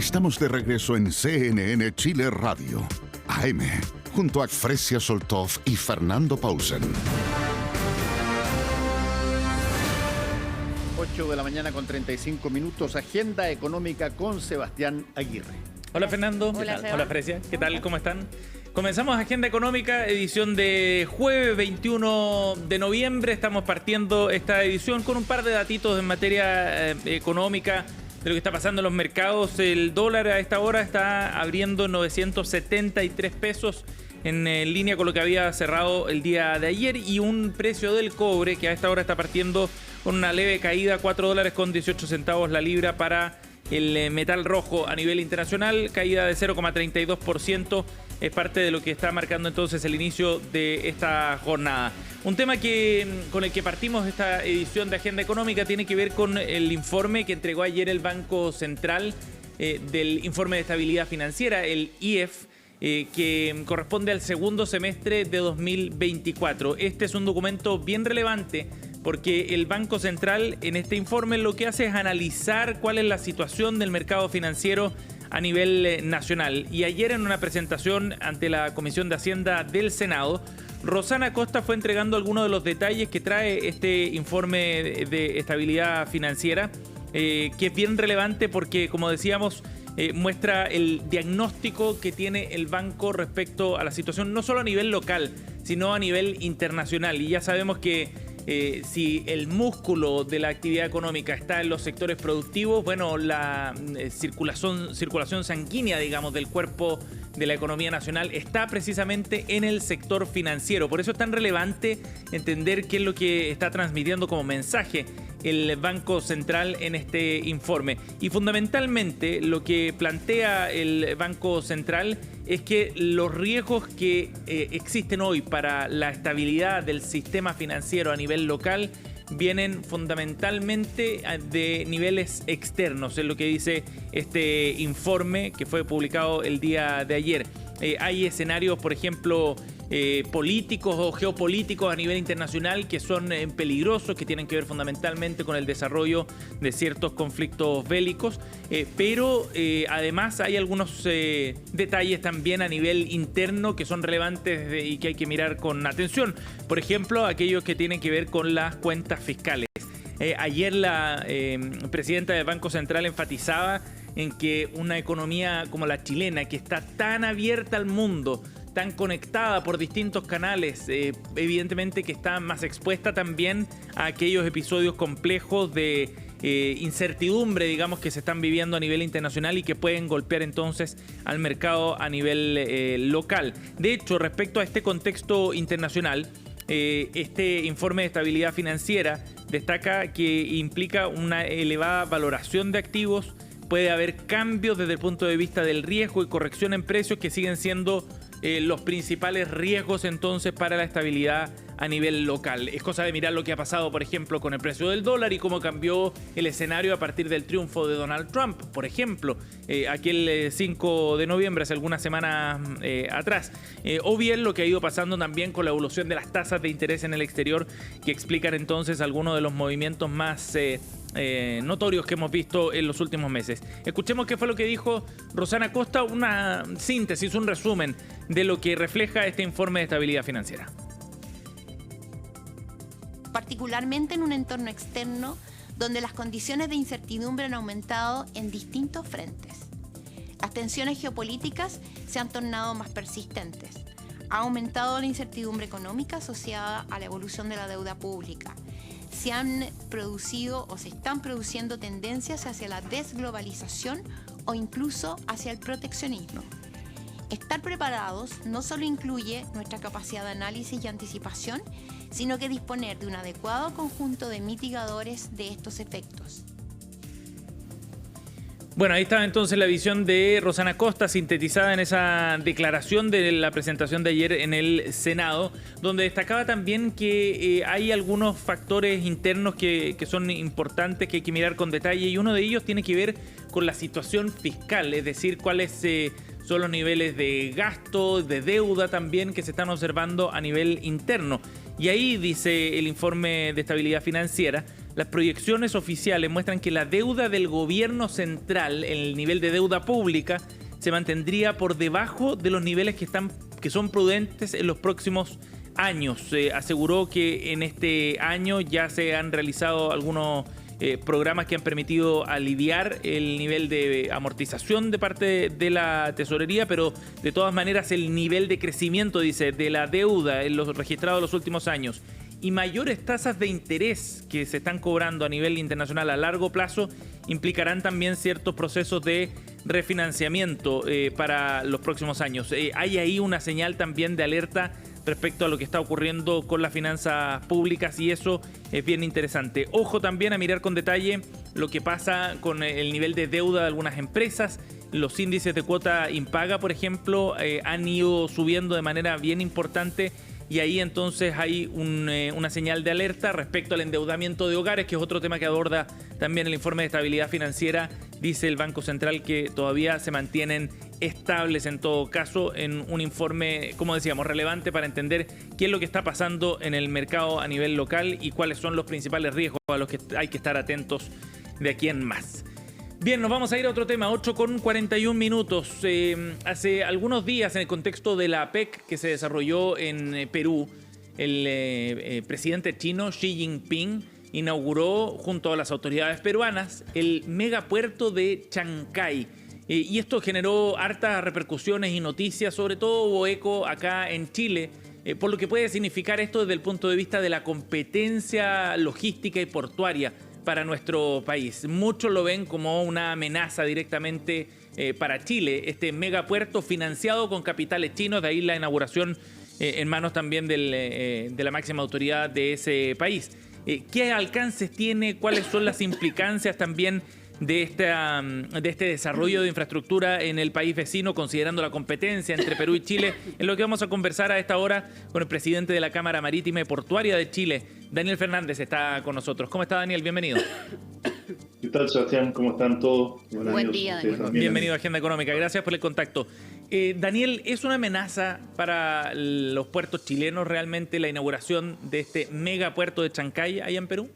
Estamos de regreso en CNN Chile Radio, AM, junto a Fresia Soltov y Fernando Paulsen. 8 de la mañana con 35 minutos, agenda económica con Sebastián Aguirre. Hola Fernando. Hola Fresia. ¿Qué tal? ¿Cómo están? Comenzamos Agenda Económica, edición de jueves 21 de noviembre. Estamos partiendo esta edición con un par de datitos en materia económica de lo que está pasando en los mercados. El dólar a esta hora está abriendo 973 pesos en línea con lo que había cerrado el día de ayer, y un precio del cobre que a esta hora está partiendo con una leve caída, $4 con 18 centavos la libra para el metal rojo a nivel internacional, caída de 0,32%, es parte de lo que está marcando entonces el inicio de esta jornada. Un tema con el que partimos esta edición de Agenda Económica tiene que ver con el informe que entregó ayer el Banco Central del Informe de Estabilidad Financiera, el IEF, que corresponde al segundo semestre de 2024. Este es un documento bien relevante porque el Banco Central en este informe lo que hace es analizar cuál es la situación del mercado financiero a nivel nacional. Y ayer, en una presentación ante la Comisión de Hacienda del Senado, Rosana Costa fue entregando algunos de los detalles que trae este informe de estabilidad financiera, que es bien relevante porque, como decíamos, muestra el diagnóstico que tiene el banco respecto a la situación, no solo a nivel local, sino a nivel internacional. Y ya sabemos que si el músculo de la actividad económica está en los sectores productivos, bueno, la circulación sanguínea, digamos, del cuerpo de la economía nacional está precisamente en el sector financiero. Por eso es tan relevante entender qué es lo que está transmitiendo como mensaje el Banco Central en este informe. Y fundamentalmente lo que plantea el Banco Central es que los riesgos que existen hoy para la estabilidad del sistema financiero a nivel local vienen fundamentalmente de niveles externos, es lo que dice este informe que fue publicado el día de ayer. Hay escenarios, por ejemplo, políticos o geopolíticos a nivel internacional que son peligrosos, que tienen que ver fundamentalmente con el desarrollo de ciertos conflictos bélicos, pero además hay algunos detalles también a nivel interno que son relevantes y que hay que mirar con atención. Por ejemplo, aquellos que tienen que ver con las cuentas fiscales. Ayer la presidenta del Banco Central enfatizaba en que una economía como la chilena, que está tan abierta al mundo, tan conectada por distintos canales, evidentemente que está más expuesta también a aquellos episodios complejos de incertidumbre, digamos, que se están viviendo a nivel internacional y que pueden golpear entonces al mercado a nivel local. De hecho, respecto a este contexto internacional, este informe de estabilidad financiera destaca que implica una elevada valoración de activos, puede haber cambios desde el punto de vista del riesgo y corrección en precios que siguen siendo los principales riesgos entonces para la estabilidad a nivel local. Es cosa de mirar lo que ha pasado, por ejemplo, con el precio del dólar y cómo cambió el escenario a partir del triunfo de Donald Trump, por ejemplo, aquel 5 de noviembre, hace algunas semanas atrás. O bien lo que ha ido pasando también con la evolución de las tasas de interés en el exterior, que explican entonces algunos de los movimientos más notorios que hemos visto en los últimos meses. Escuchemos qué fue lo que dijo Rosana Costa, una síntesis, un resumen de lo que refleja este informe de estabilidad financiera. Particularmente en un entorno externo donde las condiciones de incertidumbre han aumentado en distintos frentes. Las tensiones geopolíticas se han tornado más persistentes. Ha aumentado la incertidumbre económica asociada a la evolución de la deuda pública. Se han producido o se están produciendo tendencias hacia la desglobalización o incluso hacia el proteccionismo. Estar preparados no solo incluye nuestra capacidad de análisis y anticipación, sino que disponer de un adecuado conjunto de mitigadores de estos efectos. Bueno, ahí estaba entonces la visión de Rosana Costa, sintetizada en esa declaración de la presentación de ayer en el Senado, donde destacaba también que hay algunos factores internos que son importantes, que hay que mirar con detalle, y uno de ellos tiene que ver con la situación fiscal, es decir, cuáles son los niveles de gasto, de deuda también que se están observando a nivel interno. Y ahí dice el informe de estabilidad financiera, las proyecciones oficiales muestran que la deuda del gobierno central, el nivel de deuda pública, se mantendría por debajo de los niveles que son prudentes en los próximos años. Aseguró que en este año ya se han realizado algunos programas que han permitido aliviar el nivel de amortización de parte de la tesorería, pero de todas maneras el nivel de crecimiento, dice, de la deuda en los registrados en los últimos años y mayores tasas de interés que se están cobrando a nivel internacional a largo plazo implicarán también ciertos procesos de refinanciamiento para los próximos años. Hay ahí una señal también de alerta respecto a lo que está ocurriendo con las finanzas públicas y eso es bien interesante. Ojo también a mirar con detalle lo que pasa con el nivel de deuda de algunas empresas. Los índices de cuota impaga, por ejemplo, han ido subiendo de manera bien importante y ahí entonces hay una señal de alerta respecto al endeudamiento de hogares, que es otro tema que aborda también el informe de estabilidad financiera. Dice el Banco Central que todavía se mantienen estables en todo caso en un informe, como decíamos, relevante para entender qué es lo que está pasando en el mercado a nivel local y cuáles son los principales riesgos a los que hay que estar atentos de aquí en más. Bien, nos vamos a ir a otro tema, 8:41 minutos. Hace algunos días, en el contexto de la APEC que se desarrolló en Perú, el presidente chino Xi Jinping inauguró junto a las autoridades peruanas el megapuerto de Chancay. Y esto generó hartas repercusiones y noticias, sobre todo hubo eco acá en Chile, por lo que puede significar esto desde el punto de vista de la competencia logística y portuaria para nuestro país. Muchos lo ven como una amenaza directamente para Chile, este megapuerto financiado con capitales chinos, de ahí la inauguración en manos también de la máxima autoridad de ese país. ¿Qué alcances tiene? ¿Cuáles son las implicancias también de este desarrollo de infraestructura en el país vecino, considerando la competencia entre Perú y Chile? Es lo que vamos a conversar a esta hora con el presidente de la Cámara Marítima y Portuaria de Chile, Daniel Fernández, está con nosotros. ¿Cómo está, Daniel? Bienvenido. ¿Qué tal, Sebastián? ¿Cómo están todos? Buen día, Daniel. Bienvenido a Agenda Económica. Gracias por el contacto. Daniel, ¿es una amenaza para los puertos chilenos realmente la inauguración de este megapuerto de Chancay allá en Perú?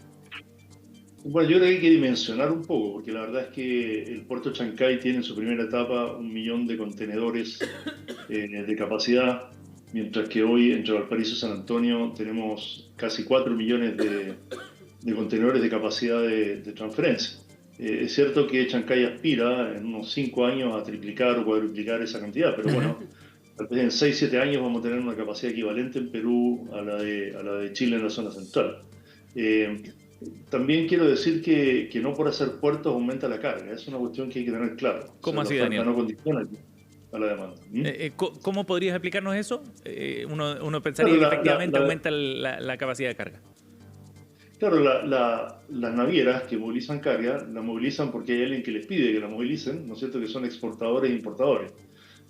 Bueno, yo creo que hay que dimensionar un poco, porque la verdad es que el puerto de Chancay tiene en su primera etapa 1 millón de contenedores de capacidad, mientras que hoy entre Valparaíso y San Antonio tenemos casi 4 millones de contenedores de capacidad de transferencia. Es cierto que Chancay aspira en unos 5 años a triplicar o cuadruplicar esa cantidad, pero bueno, tal vez en 6-7 años vamos a tener una capacidad equivalente en Perú a la de Chile en la zona central. También quiero decir que no por hacer puertos aumenta la carga, es una cuestión que hay que tener claro. ¿Cómo así, Daniel? No condiciona a la demanda. ¿Cómo podrías explicarnos eso? Uno pensaría que efectivamente aumenta la capacidad de carga. Claro, las navieras que movilizan carga, la movilizan porque hay alguien que les pide que la movilicen, ¿no es cierto?, que son exportadores e importadores.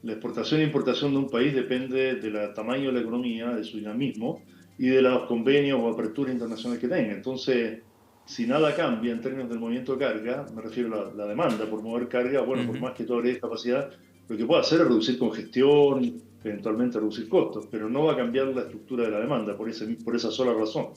La exportación e importación de un país depende del tamaño de la economía, de su dinamismo y de los convenios o aperturas internacionales que tenga. Entonces, si nada cambia en términos del movimiento de carga, me refiero a la demanda por mover carga, bueno, por más que tú agregues capacidad, lo que puede hacer es reducir congestión, eventualmente reducir costos, pero no va a cambiar la estructura de la demanda por esa sola razón.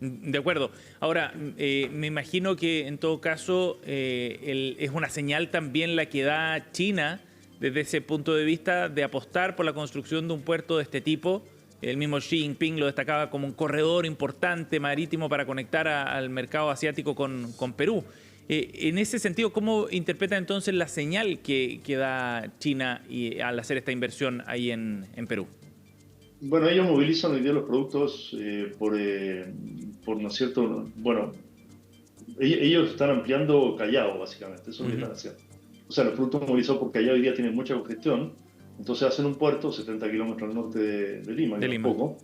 De acuerdo. Ahora, me imagino que en todo caso es una señal también la que da China desde ese punto de vista de apostar por la construcción de un puerto de este tipo. El mismo Xi Jinping lo destacaba como un corredor importante marítimo para conectar al mercado asiático con Perú. En ese sentido, ¿cómo interpreta entonces la señal que da China al hacer esta inversión ahí en Perú? Bueno, ellos movilizan hoy día los productos por ¿no es cierto? Bueno, ellos están ampliando Callao, básicamente, eso es lo que están haciendo. O sea, los productos movilizados por Callao hoy día tienen mucha congestión, entonces hacen un puerto 70 kilómetros al norte de Lima, que es poco,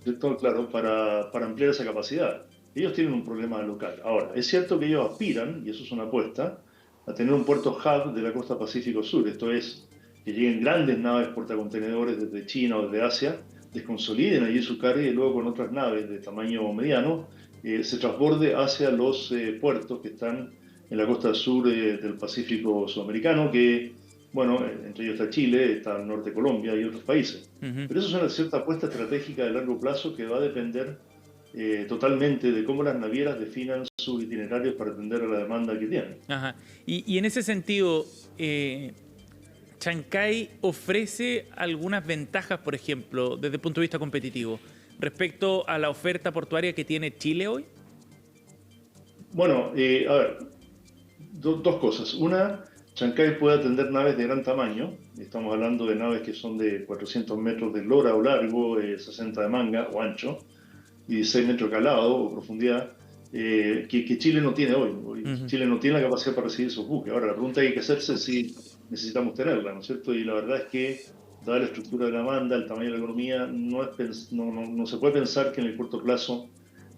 ¿cierto? Claro, para ampliar esa capacidad. Ellos tienen un problema local. Ahora, es cierto que ellos aspiran, y eso es una apuesta, a tener un puerto hub de la costa Pacífico Sur, esto es, que lleguen grandes naves portacontenedores desde China o desde Asia, desconsoliden allí su carga y luego con otras naves de tamaño mediano se transborde hacia los puertos que están en la costa sur del Pacífico sudamericano, que, bueno, entre ellos está Chile, está el norte de Colombia y otros países. Pero eso es una cierta apuesta estratégica de largo plazo que va a depender totalmente de cómo las navieras definan sus itinerarios para atender a la demanda que tienen. Ajá. Y en ese sentido, Chancay ofrece algunas ventajas, por ejemplo, desde el punto de vista competitivo, respecto a la oferta portuaria que tiene Chile hoy. Bueno, a ver, dos cosas. Una, Chancay puede atender naves de gran tamaño. Estamos hablando de naves que son de 400 metros de lora o largo, 60 de manga o ancho, y 16 metros de calado o profundidad, que Chile no tiene hoy. Chile no tiene la capacidad para recibir esos buques. Ahora, la pregunta que hay que hacerse es si necesitamos tenerla, ¿no es cierto? Y la verdad es que, dada la estructura de la demanda, el tamaño de la economía, no se puede pensar que en el corto plazo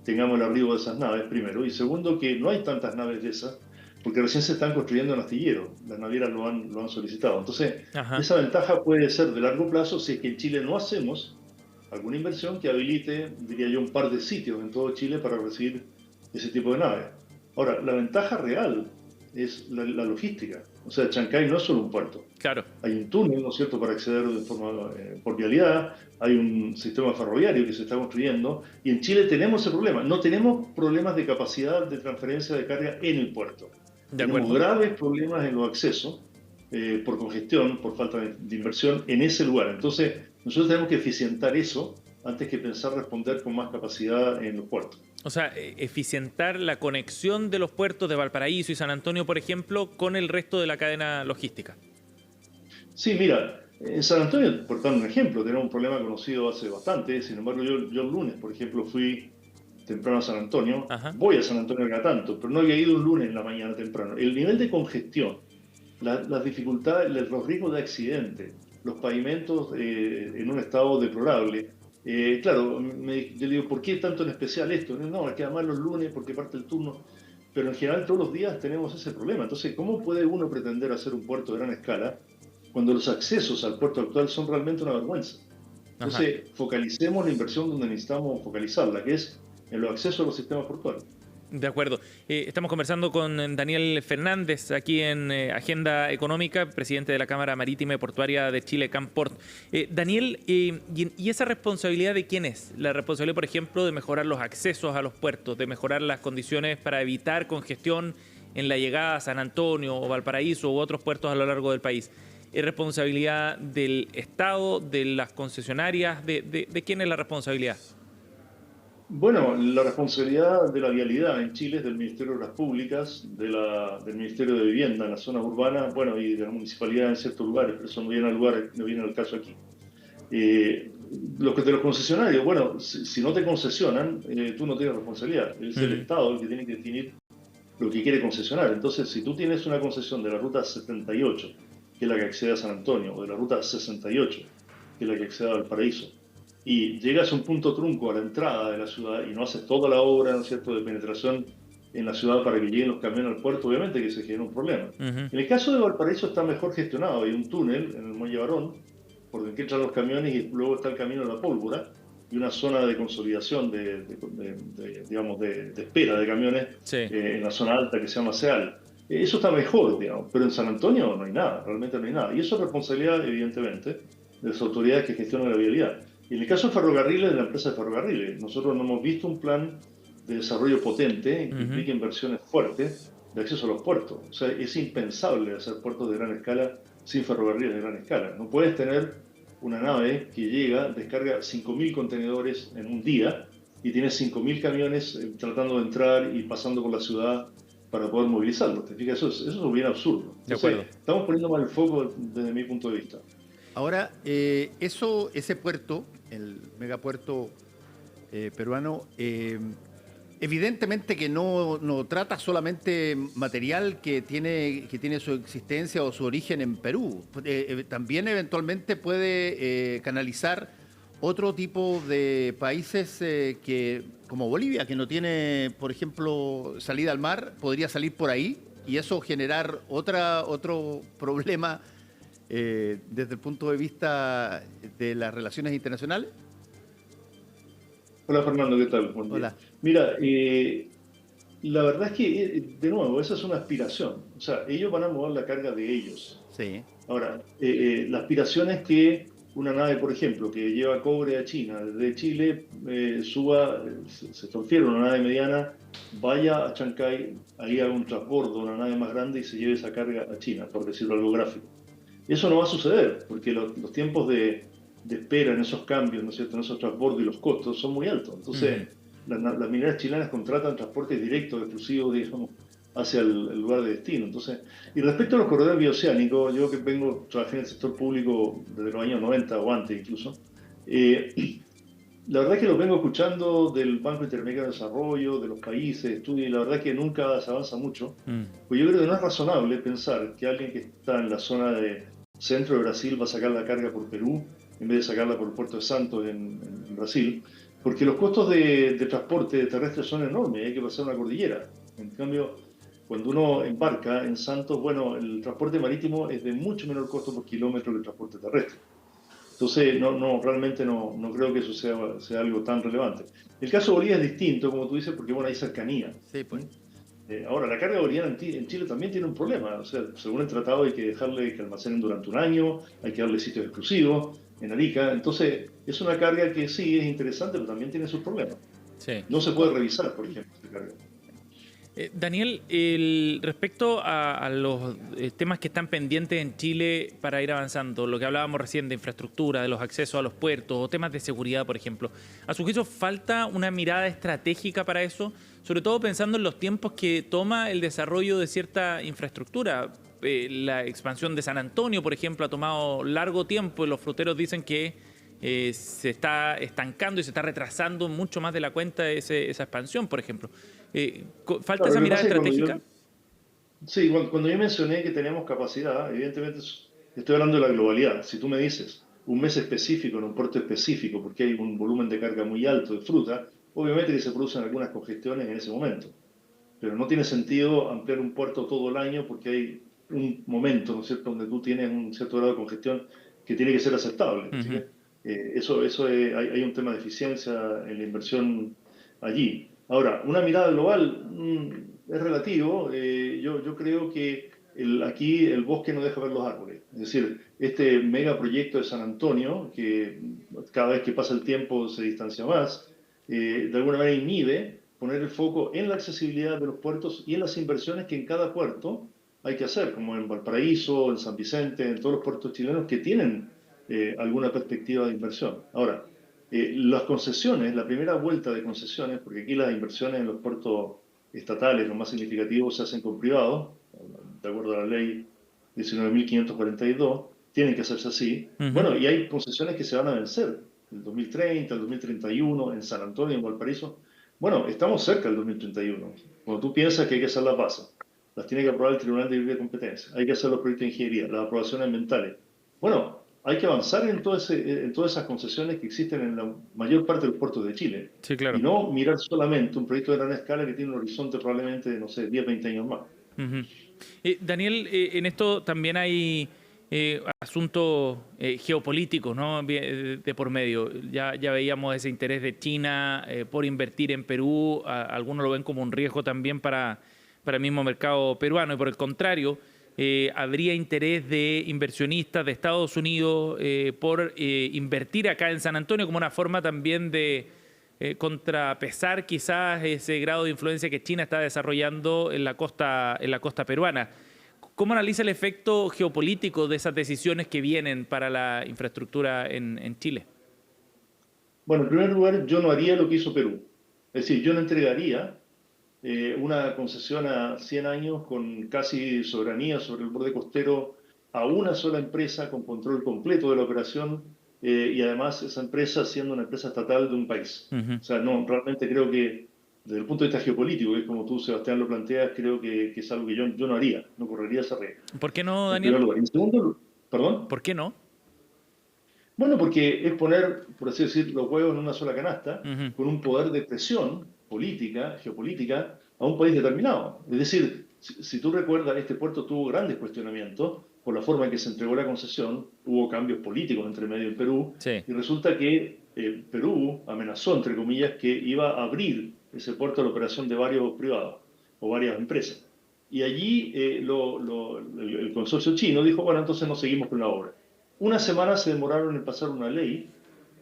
tengamos el arribo de esas naves, primero. Y segundo, que no hay tantas naves de esas, porque recién se están construyendo en astillero. Las navieras lo han solicitado. Entonces, esa ventaja puede ser de largo plazo si es que en Chile no hacemos alguna inversión que habilite, diría yo, un par de sitios en todo Chile para recibir ese tipo de naves. Ahora, la ventaja real es la logística. O sea, Chancay no es solo un puerto. Claro. Hay un túnel, ¿no es cierto?, para acceder de forma por vialidad, hay un sistema ferroviario que se está construyendo, y en Chile tenemos ese problema. No tenemos problemas de capacidad de transferencia de carga en el puerto. Tenemos graves problemas en los accesos, por congestión, por falta de inversión en ese lugar. Entonces, nosotros tenemos que eficientar eso antes que pensar responder con más capacidad en los puertos. O sea, eficientar la conexión de los puertos de Valparaíso y San Antonio, por ejemplo, con el resto de la cadena logística. Sí, mira, en San Antonio, por dar un ejemplo, tenemos un problema conocido hace bastante. Sin embargo, yo el lunes, por ejemplo, fui temprano a San Antonio. Voy a San Antonio cada tanto, pero no había ido un lunes en la mañana temprano. El nivel de congestión, las dificultades, los riesgos de accidente, los pavimentos en un estado deplorable. Claro, yo digo, ¿por qué tanto en especial esto? No, es que además los lunes, porque parte el turno, pero en general todos los días tenemos ese problema. Entonces, ¿cómo puede uno pretender hacer un puerto de gran escala cuando los accesos al puerto actual son realmente una vergüenza? Entonces, focalicemos la inversión donde necesitamos focalizarla, que es en los accesos a los sistemas portuarios. De acuerdo. Estamos conversando con Daniel Fernández aquí en Agenda Económica, presidente de la Cámara Marítima y Portuaria de Chile, Camport. Daniel, ¿y esa responsabilidad de quién es? La responsabilidad, por ejemplo, de mejorar los accesos a los puertos, de mejorar las condiciones para evitar congestión en la llegada a San Antonio o Valparaíso u otros puertos a lo largo del país. ¿Es responsabilidad del Estado, de las concesionarias? ¿De quién es la responsabilidad? Bueno, la responsabilidad de la vialidad en Chile es del Ministerio de Obras Públicas, del Ministerio de Vivienda en las zonas urbanas, bueno, y de la municipalidad en ciertos lugares, pero eso no viene al caso aquí. De los concesionarios, bueno, si no te concesionan, tú no tienes responsabilidad. Es el Estado el que tiene que definir lo que quiere concesionar. Entonces, si tú tienes una concesión de la Ruta 78, que es la que accede a San Antonio, o de la Ruta 68, que es la que accede a Valparaíso, y llegas a un punto trunco a la entrada de la ciudad y no haces toda la obra, ¿no es cierto?, de penetración en la ciudad para que lleguen los camiones al puerto, obviamente que se genera un problema. En el caso de Valparaíso está mejor gestionado. Hay un túnel en el Muelle Barón por donde entran los camiones y luego está el camino de la pólvora y una zona de consolidación de espera de camiones en la zona alta que se llama SEAL. Eso está mejor, digamos, pero en San Antonio no hay nada, realmente no hay nada. Y eso es responsabilidad, evidentemente, de las autoridades que gestionan la vialidad. Y en el caso de ferrocarriles, de la empresa de ferrocarriles, nosotros no hemos visto un plan de desarrollo potente que implique inversiones fuertes de acceso a los puertos. O sea, es impensable hacer puertos de gran escala sin ferrocarriles de gran escala. No puedes tener una nave que llega, descarga 5.000 contenedores en un día y tiene 5.000 camiones tratando de entrar y pasando por la ciudad para poder movilizarlos. ¿Te fijas? Eso es bien absurdo. Entonces, estamos poniendo mal el foco desde mi punto de vista. Ahora, ese puerto, el megapuerto peruano, evidentemente que no trata solamente material que tiene su existencia o su origen en Perú. También eventualmente puede canalizar otro tipo de países como Bolivia, que no tiene, por ejemplo, salida al mar, podría salir por ahí y eso generar otro problema desde el punto de vista de las relaciones internacionales. Hola Fernando, ¿qué tal? Buen día. Hola. Mira, la verdad es que, de nuevo, esa es una aspiración. O sea, ellos van a mover la carga de ellos. Sí. Ahora, la aspiración es que una nave, por ejemplo, que lleva cobre a China desde Chile, se transfiere una nave mediana, vaya a Chancay, ahí haga un transbordo, una nave más grande y se lleve esa carga a China, por decirlo algo gráfico. Eso no va a suceder, porque los tiempos de espera en esos cambios, ¿no es cierto?, en esos transbordos y los costos son muy altos. Entonces, las mineras chilenas contratan transportes directos, exclusivos, digamos, hacia el lugar de destino. Entonces, y respecto a los corredores bioceánicos, yo que trabajé en el sector público desde los años 90 o antes incluso, la verdad es que los vengo escuchando del Banco Interamericano de Desarrollo, de los países, estudios, y la verdad es que nunca se avanza mucho. Pues yo creo que no es razonable pensar que alguien que está en la zona de centro de Brasil va a sacar la carga por Perú en vez de sacarla por el puerto de Santos en Brasil, porque los costos de transporte terrestre son enormes, hay que pasar una cordillera. En cambio, cuando uno embarca en Santos, bueno, el transporte marítimo es de mucho menor costo por kilómetro que el transporte terrestre. Entonces, realmente no creo que eso sea algo tan relevante. El caso de Bolivia es distinto, como tú dices, porque bueno, hay cercanía. Sí, pues. Ahora, la carga boliviana en Chile también tiene un problema. O sea, según el tratado hay que dejarle que almacenen durante un año, hay que darle sitios exclusivos en Arica. Entonces, es una carga que sí es interesante, pero también tiene sus problemas. Sí. No se puede revisar, por ejemplo, esta carga. Daniel, respecto a los temas que están pendientes en Chile para ir avanzando, lo que hablábamos recién de infraestructura, de los accesos a los puertos, o temas de seguridad, por ejemplo, ¿a su juicio falta una mirada estratégica para eso? Sobre todo pensando en los tiempos que toma el desarrollo de cierta infraestructura. La expansión de San Antonio, por ejemplo, ha tomado largo tiempo y los fruteros dicen que se está estancando y se está retrasando mucho más de la cuenta esa expansión, por ejemplo. ¿Falta esa mirada estratégica? Sí, cuando yo mencioné que tenemos capacidad, evidentemente estoy hablando de la globalidad. Si tú me dices un mes específico en un puerto específico porque hay un volumen de carga muy alto de fruta, obviamente que se producen algunas congestiones en ese momento. Pero no tiene sentido ampliar un puerto todo el año porque hay un momento, ¿no es cierto?, donde tú tienes un cierto grado de congestión que tiene que ser aceptable. ¿Sí? Hay un tema de eficiencia en la inversión allí. Ahora, una mirada global es relativo. Yo creo que aquí el bosque no deja ver los árboles. Es decir, este megaproyecto de San Antonio, que cada vez que pasa el tiempo se distancia más, de alguna manera inhibe poner el foco en la accesibilidad de los puertos y en las inversiones que en cada puerto hay que hacer, como en Valparaíso, en San Vicente, en todos los puertos chilenos que tienen alguna perspectiva de inversión. Ahora, las concesiones, la primera vuelta de concesiones, porque aquí las inversiones en los puertos estatales, los más significativos, se hacen con privados, de acuerdo a la ley 19.542, tienen que hacerse así. Bueno, y hay concesiones que se van a vencer, el 2030, el 2031, en San Antonio, en Valparaíso. Bueno, estamos cerca del 2031. Cuando tú piensas que hay que hacer las bases, las tiene que aprobar el Tribunal de Libre Competencia, hay que hacer los proyectos de ingeniería, las aprobaciones ambientales. Bueno, hay que avanzar en todas esas concesiones que existen en la mayor parte de los puertos de Chile. Sí, claro. Y no mirar solamente un proyecto de gran escala que tiene un horizonte probablemente de, no sé, 10, 20 años más. Daniel, en esto también hay asuntos geopolíticos, ¿no?, de por medio. Ya veíamos ese interés de China por invertir en Perú. Algunos lo ven como un riesgo también para el mismo mercado peruano. Y por el contrario, habría interés de inversionistas de Estados Unidos por invertir acá en San Antonio como una forma también de contrapesar quizás ese grado de influencia que China está desarrollando en la costa peruana. ¿Cómo analiza el efecto geopolítico de esas decisiones que vienen para la infraestructura en Chile? Bueno, en primer lugar, yo no haría lo que hizo Perú. Es decir, yo no entregaría una concesión a 100 años con casi soberanía sobre el borde costero a una sola empresa con control completo de la operación y además esa empresa siendo una empresa estatal de un país. O sea, no, realmente creo que desde el punto de vista geopolítico, que es como tú, Sebastián, lo planteas, creo que es algo que yo no haría, no correría esa regla. ¿Por qué no, Daniel? En segundo lugar, ¿perdón? ¿Por qué no? Bueno, porque es poner, por así decir, los huevos en una sola canasta, con un poder de presión política, geopolítica, a un país determinado. Es decir, si tú recuerdas, este puerto tuvo grandes cuestionamientos por la forma en que se entregó la concesión, hubo cambios políticos entre medio en Perú, sí. Y resulta que Perú amenazó, entre comillas, que iba a abrir ese puerto a la operación de varios privados o varias empresas. Y allí el consorcio chino dijo, bueno, entonces no seguimos con la obra. Una semana se demoraron en pasar una ley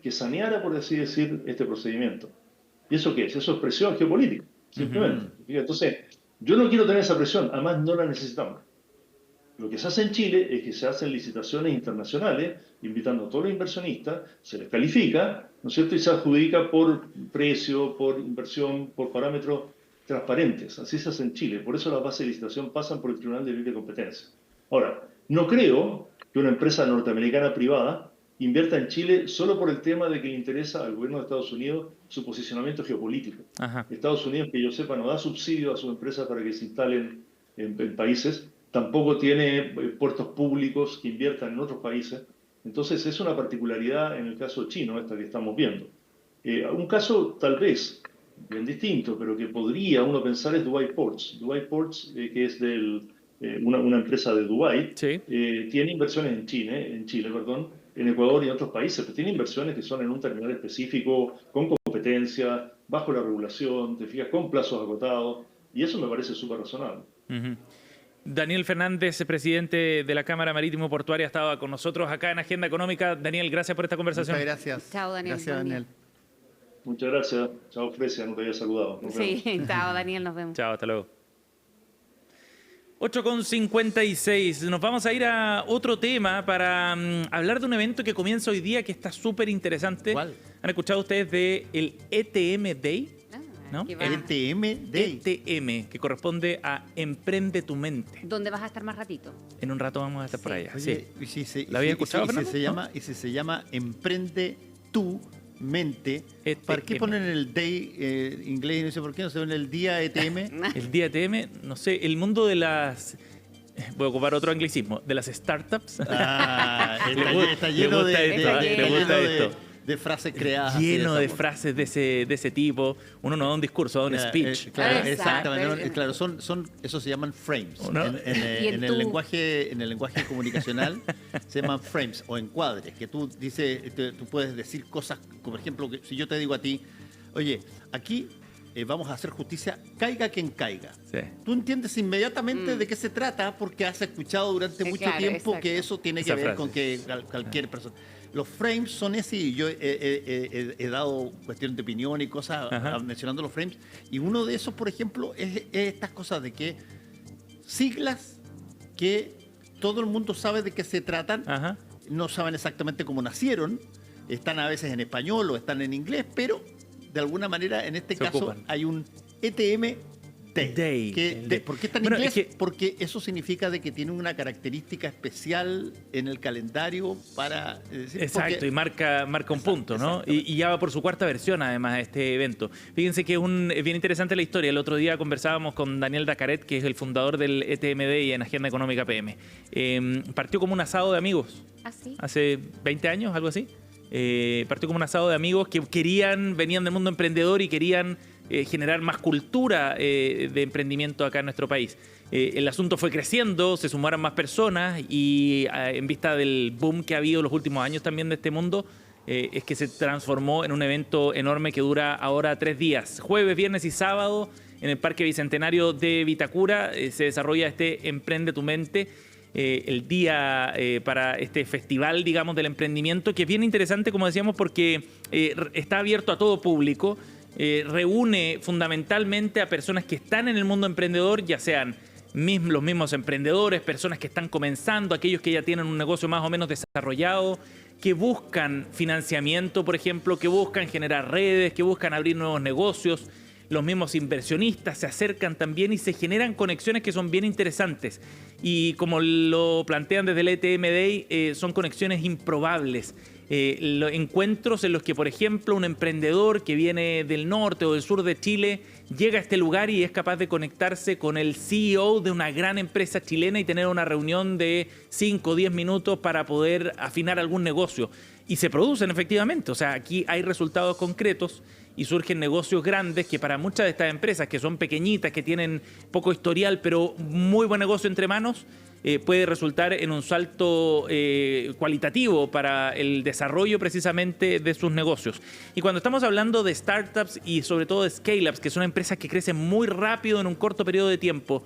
que saneara, por así decir, este procedimiento. ¿Y eso qué es? Eso es presión geopolítica, simplemente. Entonces, yo no quiero tener esa presión, además no la necesitamos. Lo que se hace en Chile es que se hacen licitaciones internacionales, invitando a todos los inversionistas, se les califica, ¿no es cierto?, y se adjudica por precio, por inversión, por parámetros transparentes. Así se hace en Chile. Por eso las bases de licitación pasan por el Tribunal de Libre Competencia. Ahora, no creo que una empresa norteamericana privada invierta en Chile solo por el tema de que le interesa al gobierno de Estados Unidos su posicionamiento geopolítico. Ajá. Estados Unidos, que yo sepa, no da subsidio a sus empresas para que se instalen en países, tampoco tiene puertos públicos que inviertan en otros países. Entonces es una particularidad en el caso chino esta que estamos viendo. Un caso tal vez bien distinto, pero que podría uno pensar es Dubai Ports. Dubai Ports, que es una empresa de Dubái, sí. Tiene inversiones en Chile, en Ecuador y en otros países, pero tiene inversiones que son en un terminal específico, con competencia, bajo la regulación, te fijas, con plazos acotados, y eso me parece súper razonable. Daniel Fernández, presidente de la Cámara Marítimo Portuaria, estaba con nosotros acá en Agenda Económica. Daniel, gracias por esta conversación. Muchas gracias. Chao, Daniel. Gracias, Daniel. Muchas gracias. Chao, Fresia, no te había saludado. Sí, chao, Daniel, nos vemos. Chao, hasta luego. 8:56. Nos vamos a ir a otro tema para hablar de un evento que comienza hoy día que está súper interesante. ¿Cuál? ¿Han escuchado ustedes de el ETM Day? ¿No? El ETM Day. ETM, que corresponde a Emprende tu Mente. ¿Dónde vas a estar más ratito? En un rato vamos a estar por allá. Oye, sí. ¿La había escuchado, Fernando? Y si se llama Emprende tu Mente, ¿para qué ponen el Day inglés? No sé por qué, no se ven el día ETM. El día ETM, no sé, el mundo de las... Voy a ocupar otro anglicismo, de las startups. Está lleno de frases creadas. Lleno de frases de ese tipo. Uno no da un discurso, da un speech. Claro, exactamente. Claro, eso se llaman frames. En el lenguaje comunicacional se llaman frames o encuadres, que tú puedes decir cosas, como por ejemplo, que si yo te digo a ti, oye, aquí vamos a hacer justicia, caiga quien caiga. Sí. Tú entiendes inmediatamente de qué se trata porque has escuchado durante mucho tiempo que eso tiene que ver con que cualquier persona... Los frames son así. Yo he dado cuestiones de opinión y cosas mencionando los frames. Y uno de esos, por ejemplo, es estas cosas de que siglas que todo el mundo sabe de qué se tratan, no saben exactamente cómo nacieron, están a veces en español o están en inglés, pero de alguna manera en este caso hay un ETM Day. ¿Por qué está en inglés? Porque eso significa de que tiene una característica especial en el calendario para... Exacto, y marca un punto, ¿no? Y ya va por su cuarta versión, además, este evento. Fíjense que es bien interesante la historia. El otro día conversábamos con Daniel Dacaret, que es el fundador del ETM Day en Agenda Económica PM. Partió como un asado de amigos. ¿Ah, sí? Hace 20 años, algo así. Partió como un asado de amigos que venían del mundo emprendedor y querían generar más cultura de emprendimiento acá en nuestro país. El asunto fue creciendo, se sumaron más personas y en vista del boom que ha habido los últimos años también de este mundo, es que se transformó en un evento enorme que dura ahora 3 días. Jueves, viernes y sábado en el Parque Bicentenario de Vitacura se desarrolla este Emprende tu Mente, el día para este festival, digamos, del emprendimiento, que es bien interesante, como decíamos, porque está abierto a todo público. Reúne fundamentalmente a personas que están en el mundo emprendedor, ya sean los mismos emprendedores, personas que están comenzando, aquellos que ya tienen un negocio más o menos desarrollado, que buscan financiamiento, por ejemplo, que buscan generar redes, que buscan abrir nuevos negocios. Los mismos inversionistas se acercan también y se generan conexiones que son bien interesantes. Y como lo plantean desde el ETM Day, son conexiones improbables. Encuentros en los que, por ejemplo, un emprendedor que viene del norte o del sur de Chile llega a este lugar y es capaz de conectarse con el CEO de una gran empresa chilena y tener una reunión de 5 o 10 minutos para poder afinar algún negocio. Y se producen efectivamente. O sea, aquí hay resultados concretos y surgen negocios grandes que para muchas de estas empresas que son pequeñitas, que tienen poco historial, pero muy buen negocio entre manos, puede resultar en un salto cualitativo para el desarrollo precisamente de sus negocios. Y cuando estamos hablando de startups y sobre todo de scale-ups, que son empresas que crecen muy rápido en un corto periodo de tiempo,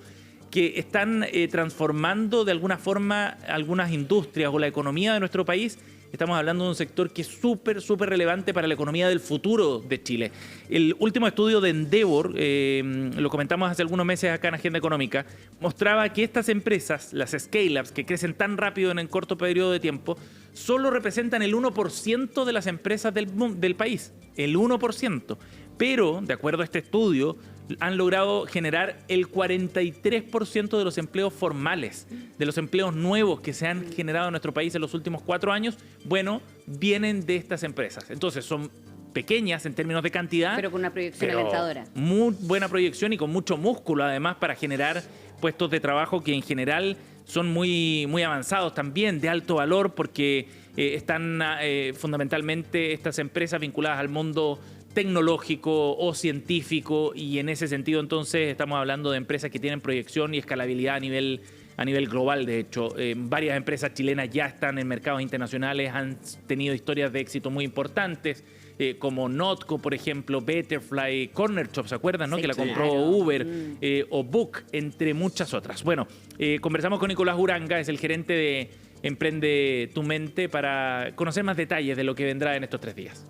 que están transformando de alguna forma algunas industrias o la economía de nuestro país. Estamos hablando de un sector que es súper relevante para la economía del futuro de Chile. El último estudio de Endeavor, lo comentamos hace algunos meses acá en Agenda Económica, mostraba que estas empresas, las scale-ups, que crecen tan rápido en un corto periodo de tiempo, solo representan el 1% de las empresas del país. El 1%. Pero, de acuerdo a este estudio, han logrado generar el 43% de los empleos formales, de los empleos nuevos que se han generado en nuestro país en los últimos 4 años, bueno, vienen de estas empresas. Entonces son pequeñas en términos de cantidad, pero con una proyección alentadora. Muy buena proyección y con mucho músculo además para generar puestos de trabajo que en general son muy avanzados también, de alto valor, porque están fundamentalmente estas empresas vinculadas al mundo tecnológico o científico, y en ese sentido entonces estamos hablando de empresas que tienen proyección y escalabilidad a nivel global. De hecho, varias empresas chilenas ya están en mercados internacionales, han tenido historias de éxito muy importantes, como Notco, por ejemplo, Betterfly, Corner Shop, ¿se acuerdan? ¿No? Sí, que la compró Uber, o Book, entre muchas otras. Bueno, conversamos con Nicolás Uranga, es el gerente de Emprende tu Mente, para conocer más detalles de lo que vendrá en estos 3 días.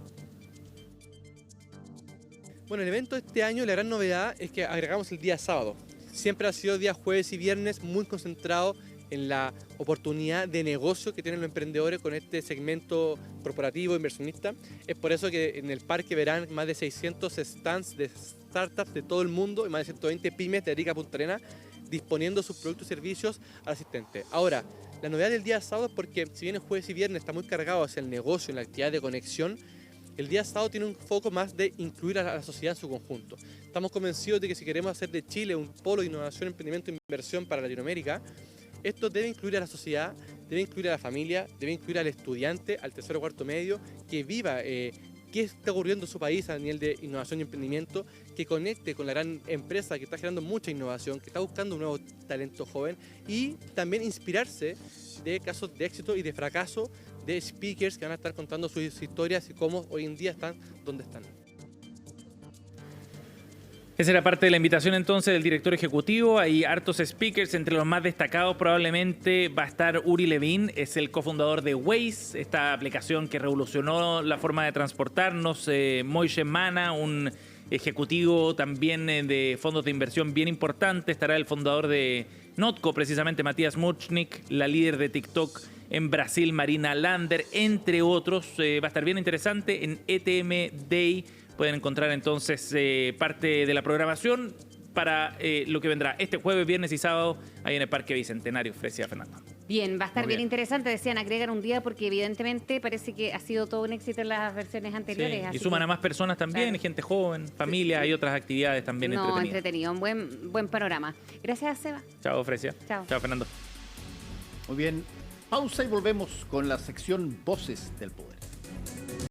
Bueno, el evento de este año, la gran novedad es que agregamos el día sábado. Siempre ha sido día jueves y viernes muy concentrado en la oportunidad de negocio que tienen los emprendedores con este segmento corporativo inversionista. Es por eso que en el parque verán más de 600 stands de startups de todo el mundo y más de 120 pymes de Arica a Punta Arenas disponiendo sus productos y servicios al asistente. Ahora, la novedad del día sábado es porque si bien el jueves y viernes está muy cargado hacia el negocio y la actividad de conexión, el día sábado tiene un foco más de incluir a la sociedad en su conjunto. Estamos convencidos de que si queremos hacer de Chile un polo de innovación, emprendimiento e inversión para Latinoamérica, esto debe incluir a la sociedad, debe incluir a la familia, debe incluir al estudiante, al tercero o cuarto medio, que viva qué está ocurriendo en su país a nivel de innovación y emprendimiento, que conecte con la gran empresa que está generando mucha innovación, que está buscando un nuevo talento joven, y también inspirarse de casos de éxito y de fracaso de speakers que van a estar contando sus historias y cómo hoy en día están donde están. Esa era parte de la invitación entonces del director ejecutivo. Hay hartos speakers, entre los más destacados probablemente va a estar Uri Levin, es el cofundador de Waze, esta aplicación que revolucionó la forma de transportarnos. Moishe Mana, un ejecutivo también de fondos de inversión bien importante. Estará el fundador de Notco, precisamente Matías Muchnik, la líder de TikTok en Brasil, Marina Lander, entre otros. Va a estar bien interesante en ETM Day. Pueden encontrar entonces parte de la programación para lo que vendrá este jueves, viernes y sábado ahí en el Parque Bicentenario. Fresia, Fernando. Bien, va a estar bien interesante. Decían agregar un día porque evidentemente parece que ha sido todo un éxito en las versiones anteriores. Sí, y suman a más personas también, claro. Gente joven, familia, y otras actividades también entretenidas. Entretenido, un buen panorama. Gracias, Seba. Chao, Fresia. Chao, Fernando. Muy bien, pausa y volvemos con la sección Voces del Poder.